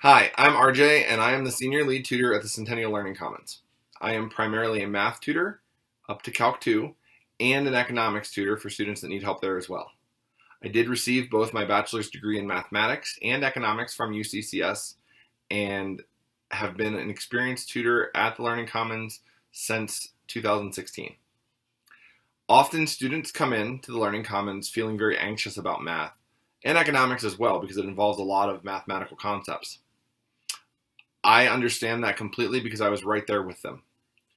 Hi, I'm RJ, and I am the Senior Lead Tutor at the Centennial Learning Commons. I am primarily a math tutor, up to Calc 2, and an economics tutor for students that need help there as well. I did receive both my bachelor's degree in mathematics and economics from UCCS, and have been an experienced tutor at the Learning Commons since 2016. Often students come in to the Learning Commons feeling very anxious about math, and economics as well, because it involves a lot of mathematical concepts. I understand that completely because I was right there with them.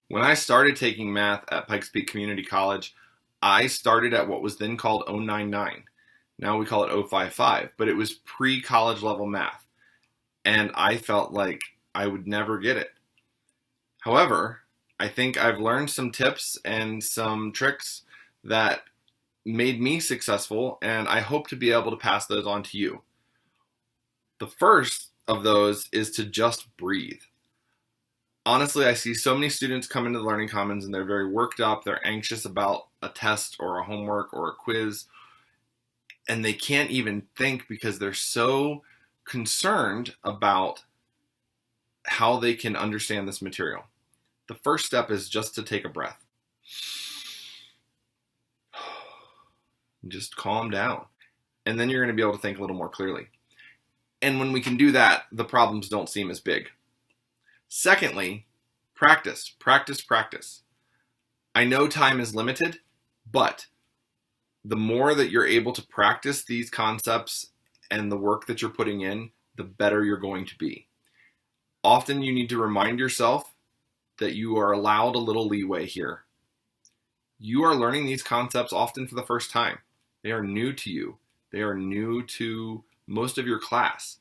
When I started taking math at Pikes Peak Community College, I started at what was then called 099. Now we call it 055, but it was pre-college level math, and I felt like I would never get it. However, I think I've learned some tips and some tricks that made me successful, and I hope to be able to pass those on to you. The first of those is to just breathe. Honestly, I see so many students come into the Learning Commons and they're very worked up, they're anxious about a test or a homework or a quiz, and they can't even think because they're so concerned about how they can understand this material. The first step is just to take a breath. Just calm down. And then you're going to be able to think a little more clearly. And when we can do that, the problems don't seem as big. Secondly, practice, practice, practice. I know time is limited, but the more that you're able to practice these concepts and the work that you're putting in, the better you're going to be. Often you need to remind yourself that you are allowed a little leeway here. You are learning these concepts often for the first time. They are new to you. They are new to most of your class.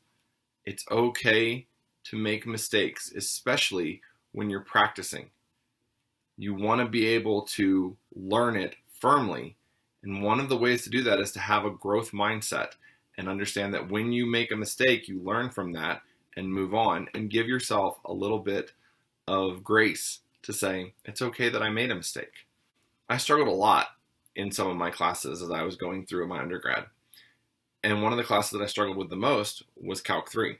It's okay to make mistakes, especially when you're practicing. You want to be able to learn it firmly, and one of the ways to do that is to have a growth mindset and understand that when you make a mistake, you learn from that and move on, and give yourself a little bit of grace to say, it's okay that I made a mistake. I struggled a lot in some of my classes as I was going through my undergrad. And one of the classes that I struggled with the most was Calc 3.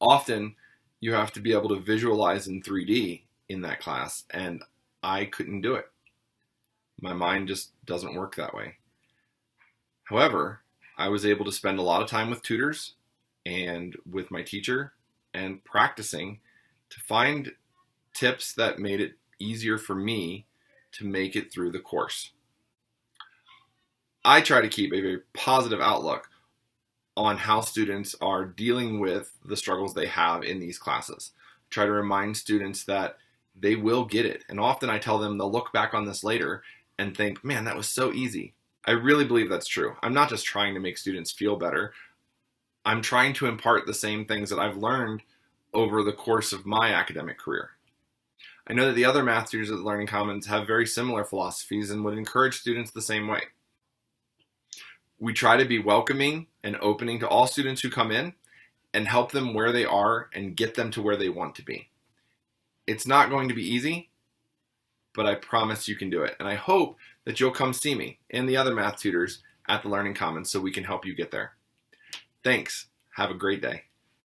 Often you have to be able to visualize in 3D in that class, and I couldn't do it. My mind just doesn't work that way. However, I was able to spend a lot of time with tutors and with my teacher and practicing to find tips that made it easier for me to make it through the course. I try to keep a very positive outlook on how students are dealing with the struggles they have in these classes. I try to remind students that they will get it. And often I tell them they'll look back on this later and think, man, that was so easy. I really believe that's true. I'm not just trying to make students feel better. I'm trying to impart the same things that I've learned over the course of my academic career. I know that the other math tutors at the Learning Commons have very similar philosophies and would encourage students the same way. We try to be welcoming and opening to all students who come in and help them where they are and get them to where they want to be. It's not going to be easy, but I promise you can do it. And I hope that you'll come see me and the other math tutors at the Learning Commons so we can help you get there. Thanks. Have a great day.